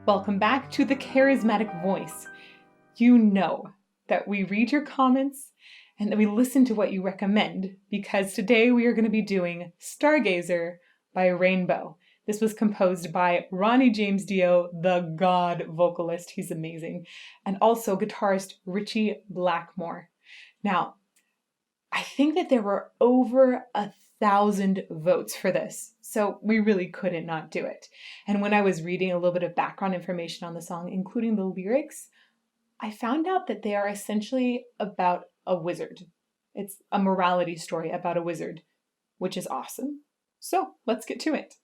Welcome back to the Charismatic Voice. You know that we read your comments and that we listen to what you recommend, because today we are going to be doing Stargazer by Rainbow. This was composed by Ronnie James Dio, the god vocalist. He's amazing. And also guitarist Ritchie Blackmore. Now, I think that there were over 1,000 votes for this, so we really couldn't not do it. And when I was reading a little bit of background information on the song, including the lyrics, I found out that they are essentially about a wizard. It's a morality story about a wizard, which is awesome. So let's get to it.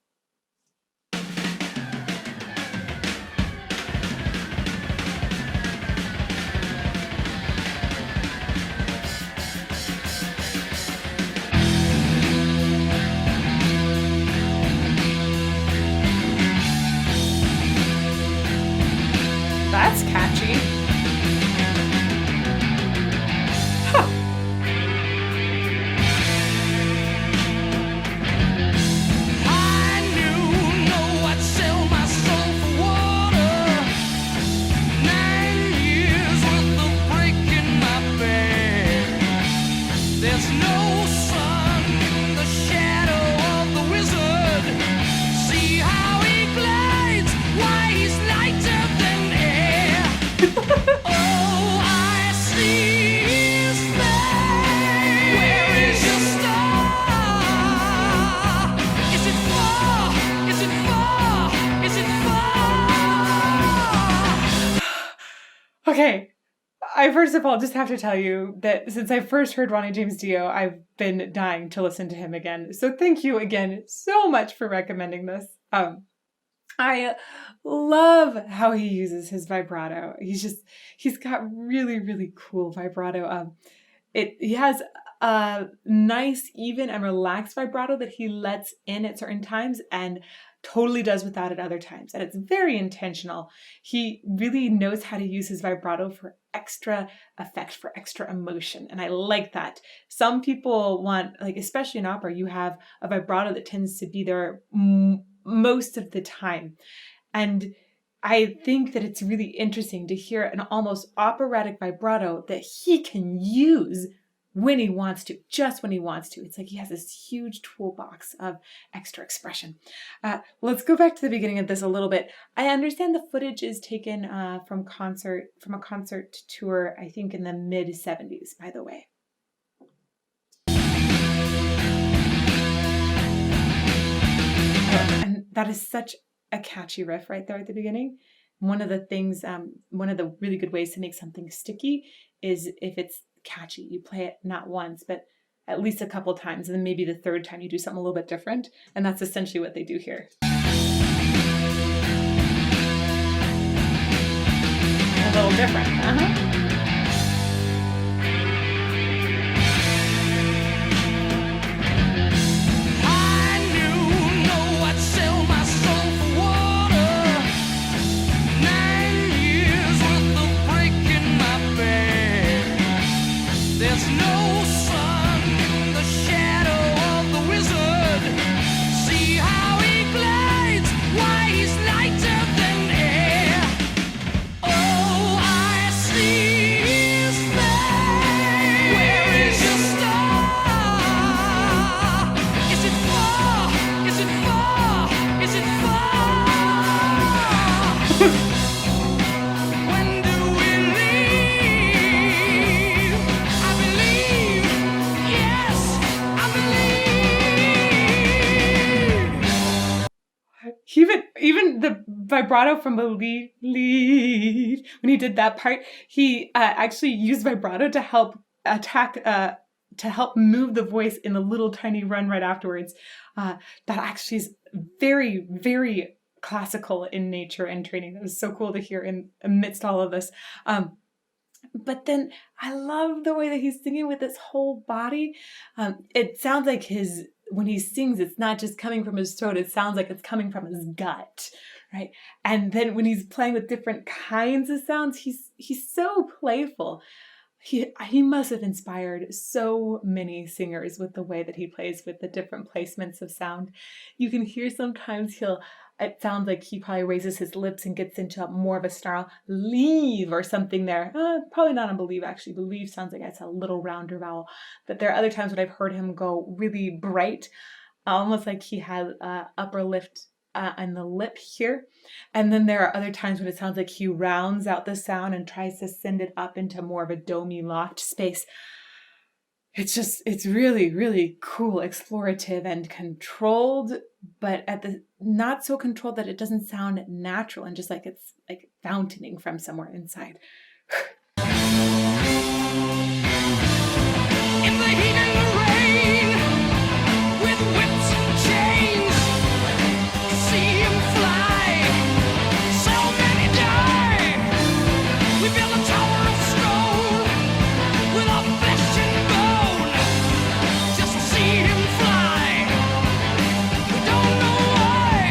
That's catchy. Huh. I knew I'd sell my soul for water. 9 years worth of breaking my back. There's no sun in the shadow of the wizard. See how he glides, why he's lighter than air. Oh, I see his face. Where is your star? Is it far? Is it far? Is it far? Okay, I first of all just have to tell you that since I first heard Ronnie James Dio, I've been dying to listen to him again. So thank you again so much for recommending this. I love how he uses his vibrato. He's got really, really cool vibrato. He has a nice, even and relaxed vibrato that he lets in at certain times and totally does without at other times. And it's very intentional. He really knows how to use his vibrato for extra effect, for extra emotion. And I like that. Some people want, like, especially in opera, you have a vibrato that tends to be there most of the time. And I think that it's really interesting to hear an almost operatic vibrato that he can use when he wants to, just when he wants to. It's like he has this huge toolbox of extra expression. Let's go back to the beginning of this a little bit. I understand the footage is taken from a concert tour, I think in the mid-70s, by the way. And that is such a catchy riff right there at the beginning. One of the things, one of the really good ways to make something sticky is if it's catchy. You play it not once, but at least a couple times, and then maybe the third time you do something a little bit different. And that's essentially what they do here. A little different. There's no sun in the shadow of the wizard. See how he glides, why he's lighter than air. Oh, I see his face. Where is your star? Is it far? Is it far? Is it far? When do we leave? I believe, yes, I believe. Even the vibrato from Believe, when he did that part, he actually used vibrato to help to help move the voice in the little tiny run right afterwards. That actually is very, very classical in nature and training. That was so cool to hear amidst all of this. But then I love the way that he's singing with his whole body. It sounds like when he sings, it's not just coming from his throat. It sounds like it's coming from his gut, right? And then when he's playing with different kinds of sounds, he's so playful. He must have inspired so many singers with the way that he plays with the different placements of sound. You can hear sometimes it sounds like he probably raises his lips and gets into more of a snarl. Leave or something there. Probably not on believe, actually. Believe sounds like it's a little rounder vowel. But there are other times when I've heard him go really bright, almost like he had upper lift and the lip here. And then there are other times when it sounds like he rounds out the sound and tries to send it up into more of a domey loft space. It's really, really cool, explorative and controlled, but at the not so controlled that it doesn't sound natural and just like it's like fountaining from somewhere inside. In the heat and the rain, with whips and chains, see him fly. So many die. We built a tower of stone with our flesh and bone, just to see him fly. We don't know why.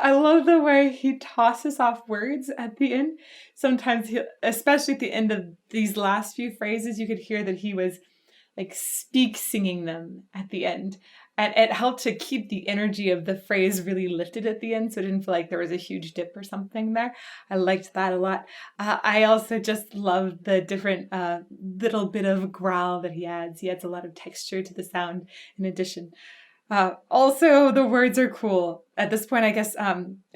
I love the way he tosses off words at the end. Sometimes especially at the end of these last few phrases, you could hear that he was like singing them at the end. And it helped to keep the energy of the phrase really lifted at the end, so it didn't feel like there was a huge dip or something there. I liked that a lot. I also just loved the different little bit of growl that he adds. He adds a lot of texture to the sound in addition. Also, the words are cool. At this point, I guess,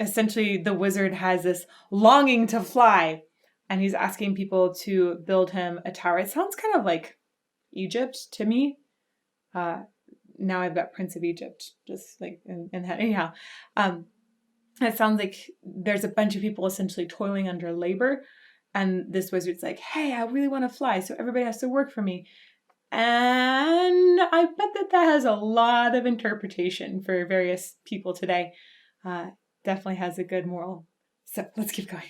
essentially the wizard has this longing to fly, and he's asking people to build him a tower. It sounds kind of like Egypt to me. Now I've got Prince of Egypt, just like in that. Anyhow, it sounds like there's a bunch of people essentially toiling under labor, and this wizard's like, hey, I really want to fly, so everybody has to work for me. And I bet that has a lot of interpretation for various people today. Definitely has a good moral. So let's keep going.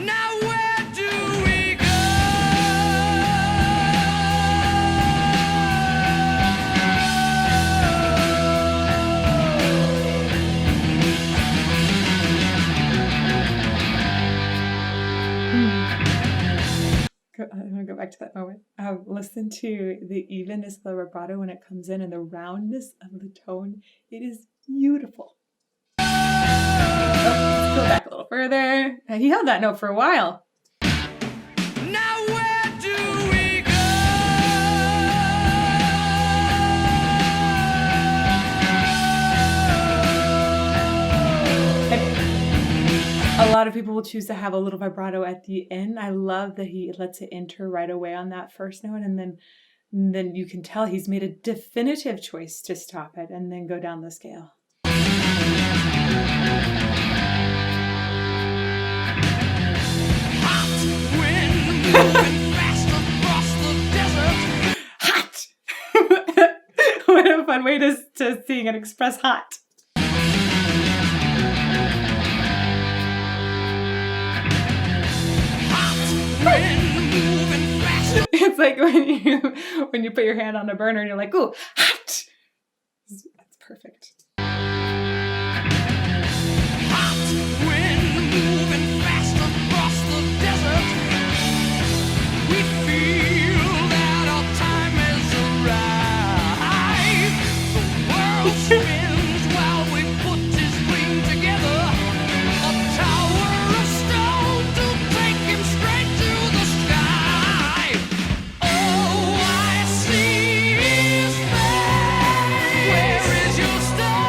Now where do we go? I'm going to go back to that moment. Listen to the evenness of the vibrato when it comes in and the roundness of the tone. It is beautiful. Let's go back a little further. He held that note for a while. Now where do we go? A lot of people will choose to have a little vibrato at the end. I love that he lets it enter right away on that first note, and then you can tell he's made a definitive choice to stop it and then go down the scale. Hot wind moving fast across the desert. Hot! What a fun way to sing and express hot. It's like when you put your hand on a burner and you're like, ooh, hot! That's perfect. Hot wind moving fast across the desert. We feel that our time has arrived. The world spins while we put this dream together. A tower of stone to take him straight to the sky. Oh, I see his face. Where is your star?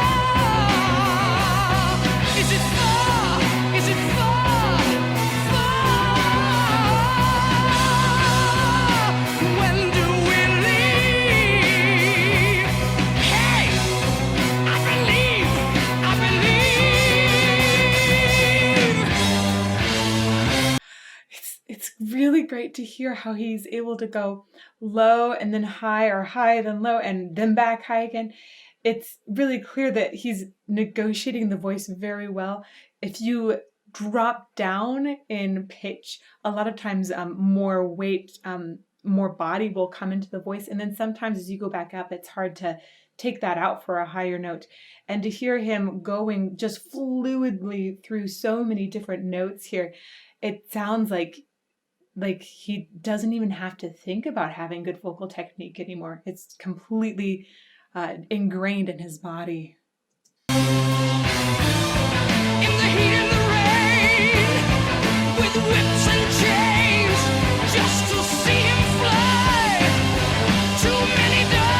Is it far? Is it far? Far? When do we leave? Hey, I believe. It's really great to hear how he's able to go low and then high, or high then low and then back high again. It's really clear that he's negotiating the voice very well. If you drop down in pitch, a lot of times more weight, more body will come into the voice. And then sometimes as you go back up, it's hard to take that out for a higher note. And to hear him going just fluidly through so many different notes here, it sounds like like he doesn't even have to think about having good vocal technique anymore. It's completely ingrained in his body. In the heat and the rain, with whips and chains, just to see him fly. Too many die.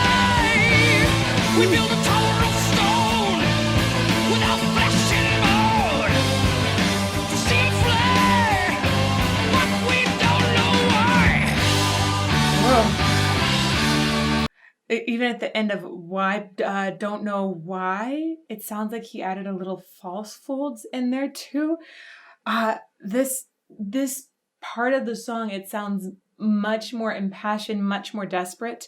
We build a tower of stone without flesh and bone to see him fly, but we don't know why. Whoa. Even at the end of why, don't know why, it sounds like he added a little false folds in there too. This part of the song, it sounds much more impassioned, much more desperate.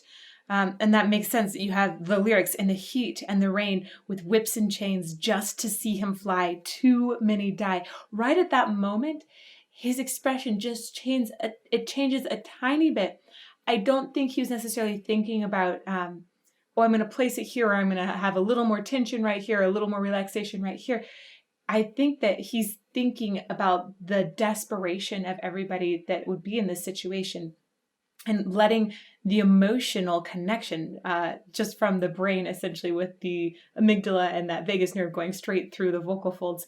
And that makes sense. You have the lyrics, in the heat and the rain, with whips and chains, just to see him fly, too many die. Right at that moment, his expression just changes a tiny bit. I don't think he was necessarily thinking about, I'm going to place it here, or I'm going to have a little more tension right here, a little more relaxation right here. I think that he's thinking about the desperation of everybody that would be in this situation, and letting the emotional connection just from the brain, essentially, with the amygdala and that vagus nerve going straight through the vocal folds.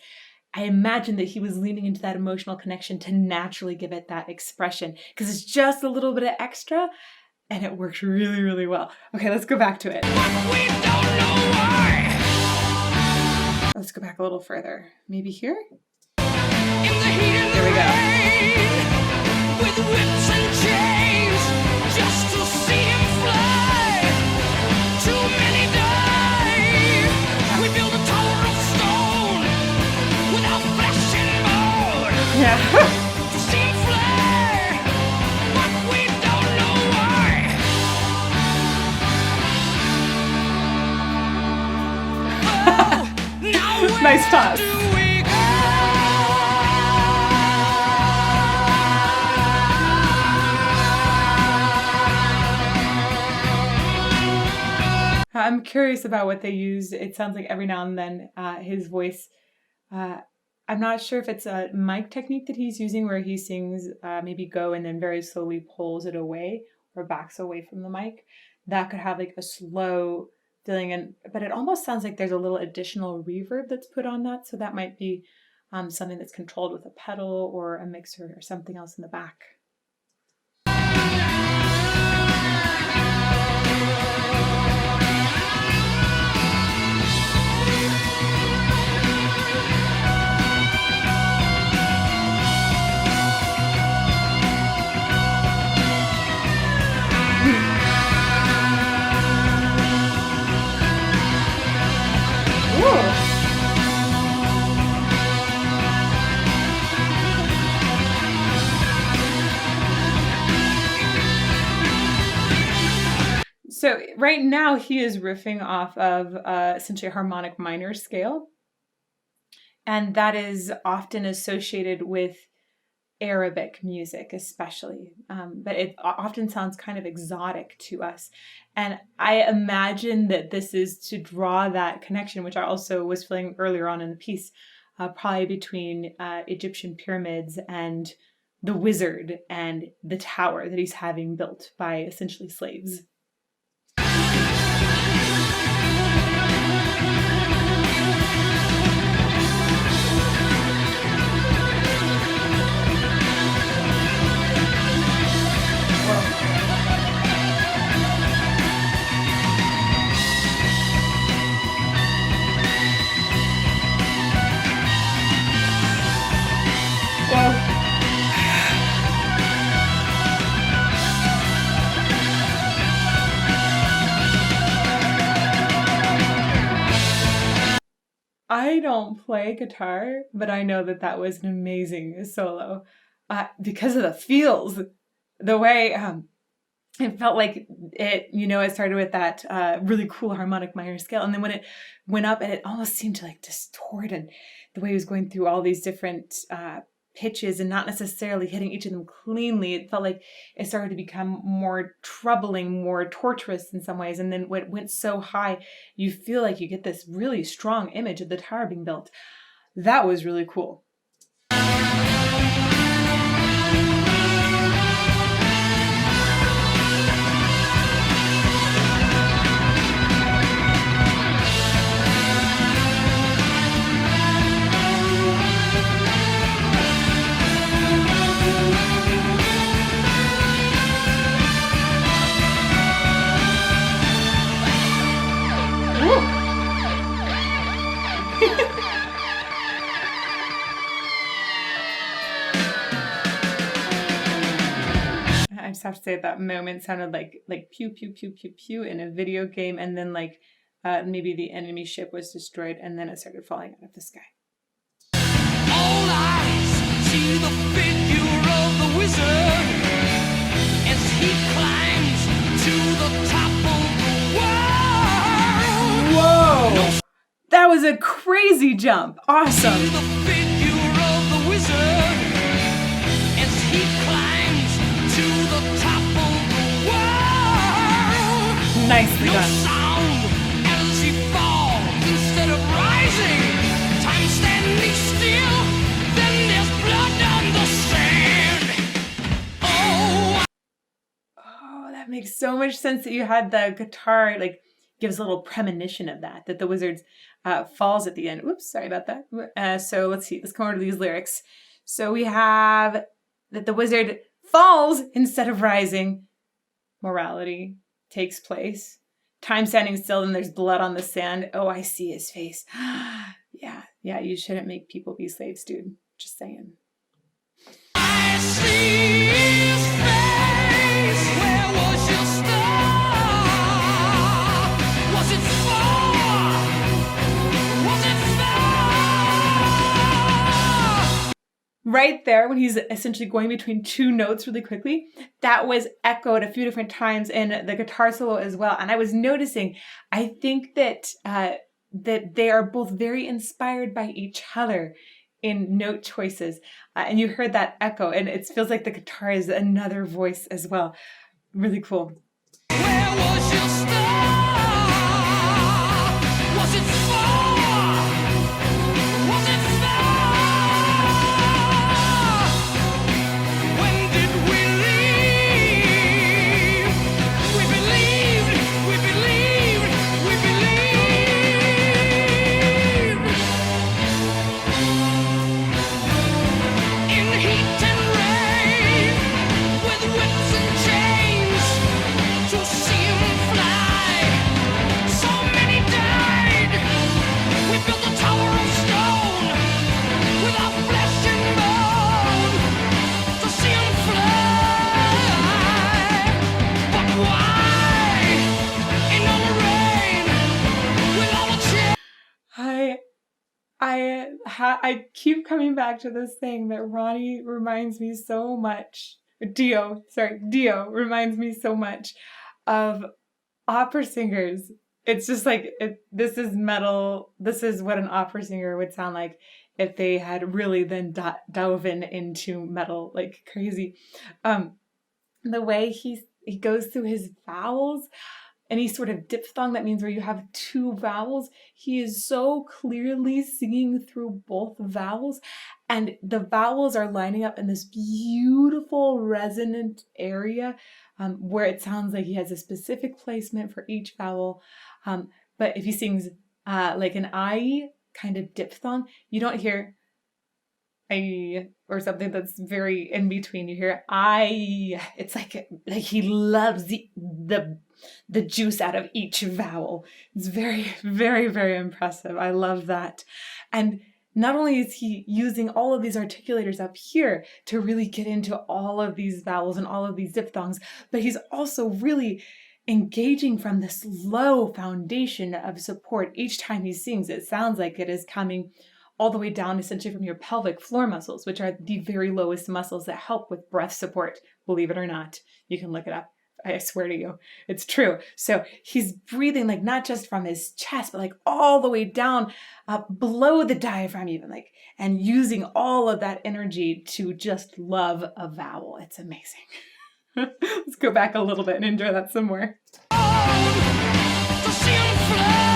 I imagine that he was leaning into that emotional connection to naturally give it that expression, because it's just a little bit of extra and it works really, really well. Okay, let's go back to it. But we don't know why. Let's go back a little further. Maybe here? In the heat and the There we go. rain, with whips and chains, just to see him fly. Too many die. We build a tower of stone without flesh and bone Yeah. to see him fly, but we don't know why. Oh, now Nice where toss. do we go? I'm curious about what they use. It sounds like every now and then his voice, I'm not sure if it's a mic technique that he's using where he sings maybe go and then very slowly pulls it away or backs away from the mic. That could have like a slow feeling, but it almost sounds like there's a little additional reverb that's put on that. So that might be something that's controlled with a pedal or a mixer or something else in the back. So right now he is riffing off of essentially a harmonic minor scale. And that is often associated with Arabic music, especially. But it often sounds kind of exotic to us. And I imagine that this is to draw that connection, which I also was feeling earlier on in the piece, probably between Egyptian pyramids and the wizard and the tower that he's having built by essentially slaves. I don't play guitar, but I know that that was an amazing solo because of the feels, the way it felt like it, it started with that really cool harmonic minor scale. And then when it went up, and it almost seemed to like distort, and the way he was going through all these different pitches and not necessarily hitting each of them cleanly, it felt like it started to become more troubling, more torturous in some ways. And then when it went so high, you feel like you get this really strong image of the tower being built. That was really cool. just have to say at that moment sounded like pew pew pew pew pew in a video game, and then like maybe the enemy ship was destroyed, and then it started falling out of the sky. All eyes see the figure of the wizard as he climbs to the top of the world. Whoa! That was a crazy jump. Awesome. See the figure of the wizard as he climbs to the top of the world. Nicely No done. sound as he falls instead of rising. Time standing still, then there's blood on the sand. Oh, Oh, that makes so much sense that you had the guitar, like, gives a little premonition of that the wizard falls at the end. Oops, sorry about that. So let's see, let's come over to these lyrics. So we have that the wizard falls instead of rising. Morality takes place. Time standing still, then there's blood on the sand. Oh, I see his face. Yeah, you shouldn't make people be slaves, dude. Just saying. I see his face. Where was your star? Was it far? Was it far? Right there, when he's essentially going between two notes really quickly, that was echoed a few different times in the guitar solo as well. And I was noticing, I think that that they are both very inspired by each other in note choices. And you heard that echo, and it feels like the guitar is another voice as well. Really cool. Where was your star? Was it far? Was it far? When did we leave? We believed, we believed, we believed. In heat and rain, with whips and chains, to see him fly. So many died. We built a tower of stone with our flesh and bone to see him fly. But why in all the rain with all the chains? I keep coming back to this thing that Ronnie reminds me so much. Dio reminds me so much of opera singers. It's just like, this is metal. This is what an opera singer would sound like if they had really then dove into metal like crazy. The way he goes through his vowels, any sort of diphthong, that means where you have two vowels, he is so clearly singing through both vowels, and the vowels are lining up in this beautiful resonant area where it sounds like he has a specific placement for each vowel. But if he sings like an I kind of diphthong, you don't hear I or something that's very in between. You hear I. It's like he loves the juice out of each vowel. It's very, very, very impressive. I love that. And not only is he using all of these articulators up here to really get into all of these vowels and all of these diphthongs, but he's also really engaging from this low foundation of support. Each time he sings, it sounds like it is coming all the way down essentially from your pelvic floor muscles, which are the very lowest muscles that help with breath support. Believe it or not, you can look it up. I swear to you, it's true. So he's breathing like not just from his chest, but like all the way down below the diaphragm even, like, and using all of that energy to just love a vowel. It's amazing. Let's go back a little bit and enjoy that some more. To see him fly.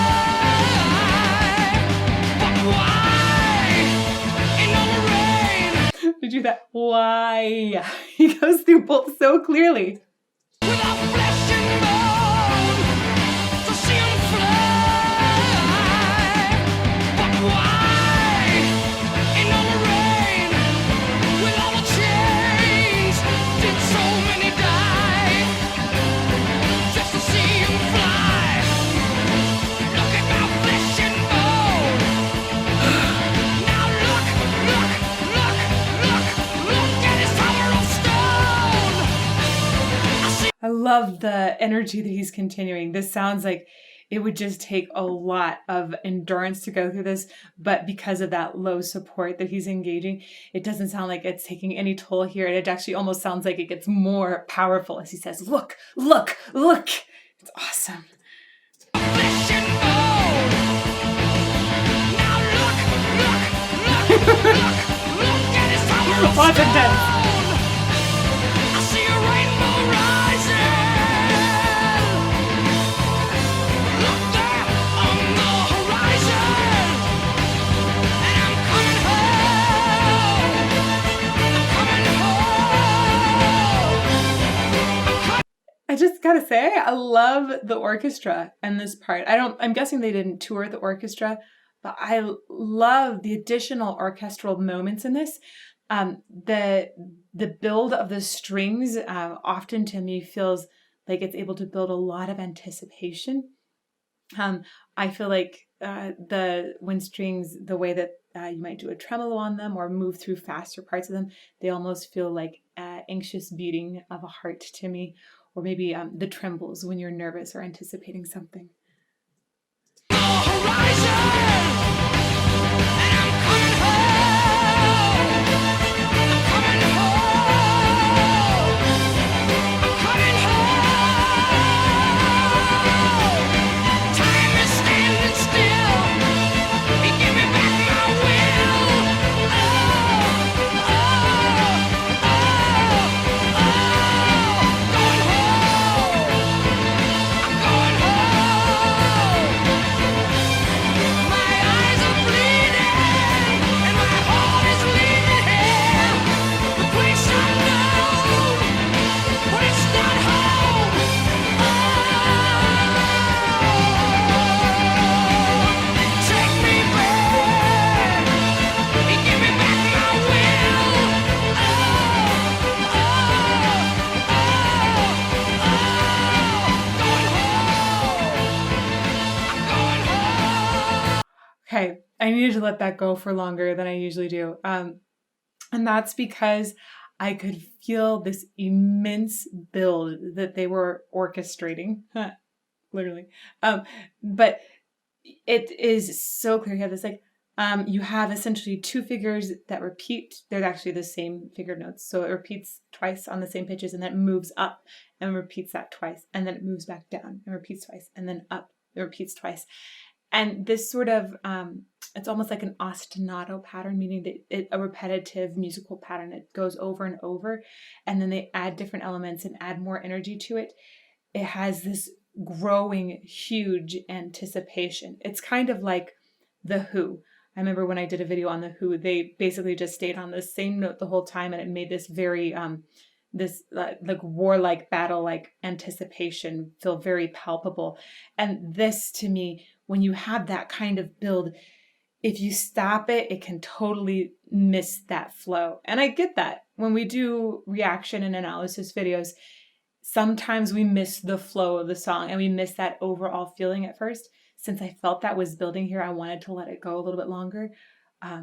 But why in all the rain Did you that? Why? He goes through both so clearly. with our flesh and bone to see him fly? But why in all the rain with all the chains did so many die just to see him fly? Look at my flesh and bone. Now look at his tower of stone. love the energy that he's continuing. This sounds like it would just take a lot of endurance to go through this, but because of that low support that he's engaging, it doesn't sound like it's taking any toll here. And it actually almost sounds like it gets more powerful as he says, look, look, look. It's awesome. Flesh and bone. Now look at his tower of Lots of intense. stone. I see a rainbow rising. Look there on the horizon. And I'm coming home. I just gotta say, I love the orchestra and this part. I'm guessing they didn't tour the orchestra, but I love the additional orchestral moments in this. The build of the strings often to me feels like it's able to build a lot of anticipation. I feel like the wind strings, the way that you might do a tremolo on them or move through faster parts of them, they almost feel like anxious beating of a heart to me, or maybe the trembles when you're nervous or anticipating something. Okay, I needed to let that go for longer than I usually do. And that's because I could feel this immense build that they were orchestrating, literally. But it is so clear. You have this you have essentially two figures that repeat. They're actually the same figure notes. So it repeats twice on the same pitches and then it moves up and repeats that twice. And then it moves back down and repeats twice and then up. It repeats twice. And this sort of, it's almost like an ostinato pattern, meaning that a repetitive musical pattern. It goes over and over, and then they add different elements and add more energy to it. It has this growing, huge anticipation. It's kind of like The Who. I remember when I did a video on The Who, they basically just stayed on the same note the whole time, and it made this very, like warlike, battle-like anticipation feel very palpable. And this, to me, when you have that kind of build, if you stop it, it can totally miss that flow. And I get that. When we do reaction and analysis videos, sometimes we miss the flow of the song and we miss that overall feeling at first. Since I felt that was building here, I wanted to let it go a little bit longer. I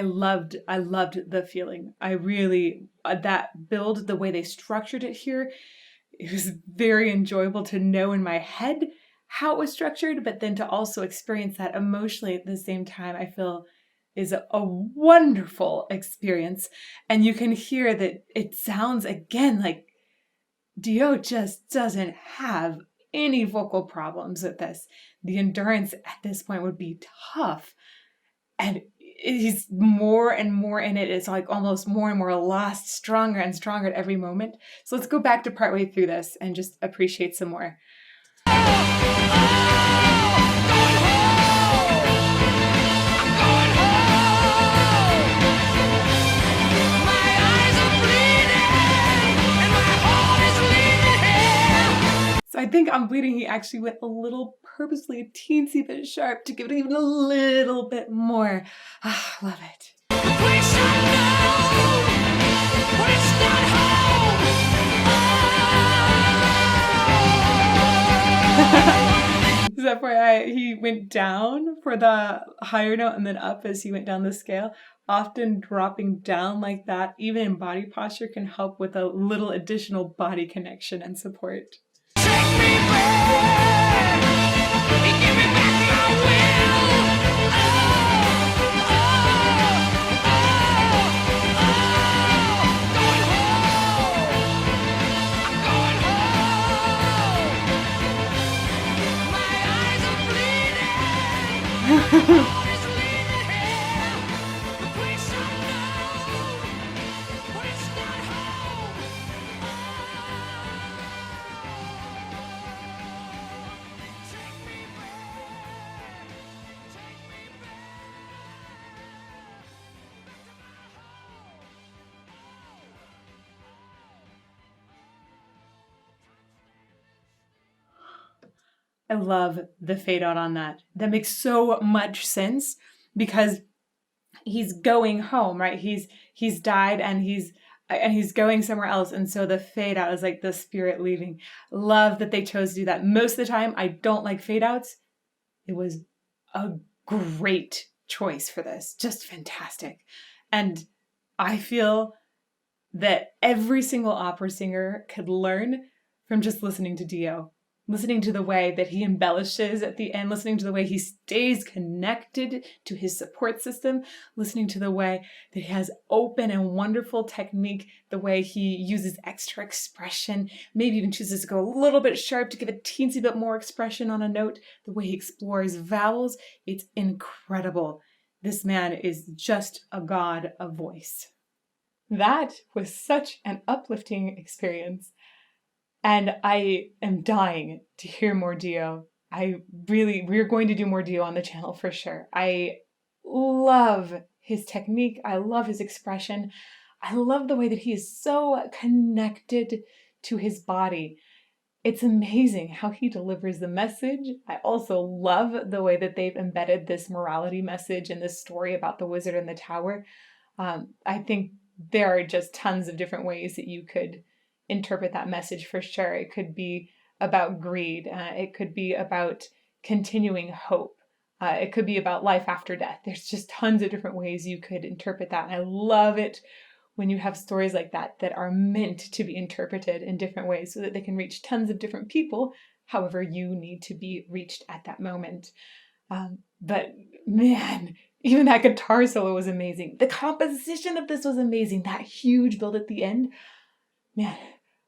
loved the feeling. I really, that build, the way they structured it here, it was very enjoyable to know in my head how it was structured, but then to also experience that emotionally at the same time, I feel is a wonderful experience. And you can hear that it sounds again like Dio just doesn't have any vocal problems with this. The endurance at this point would be tough. And he's more and more in it. It's like almost more and more lost, stronger and stronger at every moment. So let's go back to partway through this and just appreciate some more. So I think on Bleeding, he actually went a little purposely a teensy bit sharp to give it even a little bit more. Ah, love it. Is that why he went down for the higher note and then up as he went down the scale? often dropping down like that, even in body posture, can help with a little additional body connection and support. Take me back, give me back my will. Going home, I'm going home. My eyes are bleeding, heart is leaving here. The place I know, but it's not home. Take me back, take me back, back to my home. I love the fade out on that. That makes so much sense because he's going home, right? He's died and he's going somewhere else, and so the fade out is like the spirit leaving. Love that they chose to do that. Most of the time, I don't like fade outs. It was a great choice for this, just fantastic, and I feel that every single opera singer could learn from just listening to Dio. Listening to the way that he embellishes at the end, listening to the way he stays connected to his support system, listening to the way that he has open and wonderful technique, the way he uses extra expression, maybe even chooses to go a little bit sharp to give a teensy bit more expression on a note, the way he explores vowels, it's incredible. This man is just a god of voice. That was such an uplifting experience. And I am dying to hear more Dio. We're going to do more Dio on the channel for sure. I love his technique. I love his expression. I love the way that he is so connected to his body. It's amazing how he delivers the message. I also love the way that they've embedded this morality message in this story about the wizard in the tower. I think there are just tons of different ways that you could interpret that message for sure. It could be about greed. It could be about continuing hope. It could be about life after death. There's just tons of different ways you could interpret that. And I love it when you have stories like that that are meant to be interpreted in different ways so that they can reach tons of different people, however you need to be reached at that moment. But man, even that guitar solo was amazing. The composition of this was amazing. That huge build at the end, man,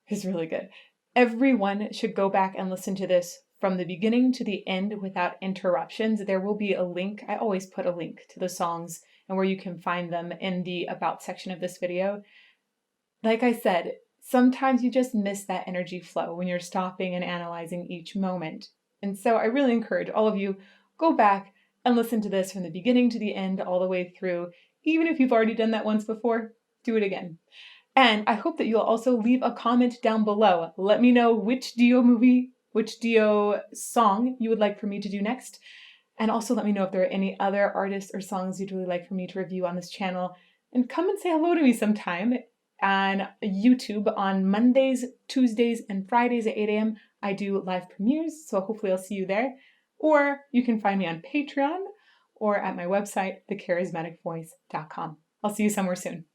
is really good. Everyone should go back and listen to this from the beginning to the end without interruptions. There will be a link. I always put a link to the songs and where you can find them in the About section of this video. Like I said, sometimes you just miss that energy flow when you're stopping and analyzing each moment. And so I really encourage all of you, go back and listen to this from the beginning to the end, all the way through. Even if you've already done that once before, do it again. And I hope that you'll also leave a comment down below. Let me know which Dio movie, which Dio song you would like for me to do next. And also let me know if there are any other artists or songs you'd really like for me to review on this channel. And come and say hello to me sometime on YouTube on Mondays, Tuesdays, and Fridays at 8 a.m. I do live premieres, so hopefully I'll see you there. Or you can find me on Patreon or at my website, thecharismaticvoice.com. I'll see you somewhere soon.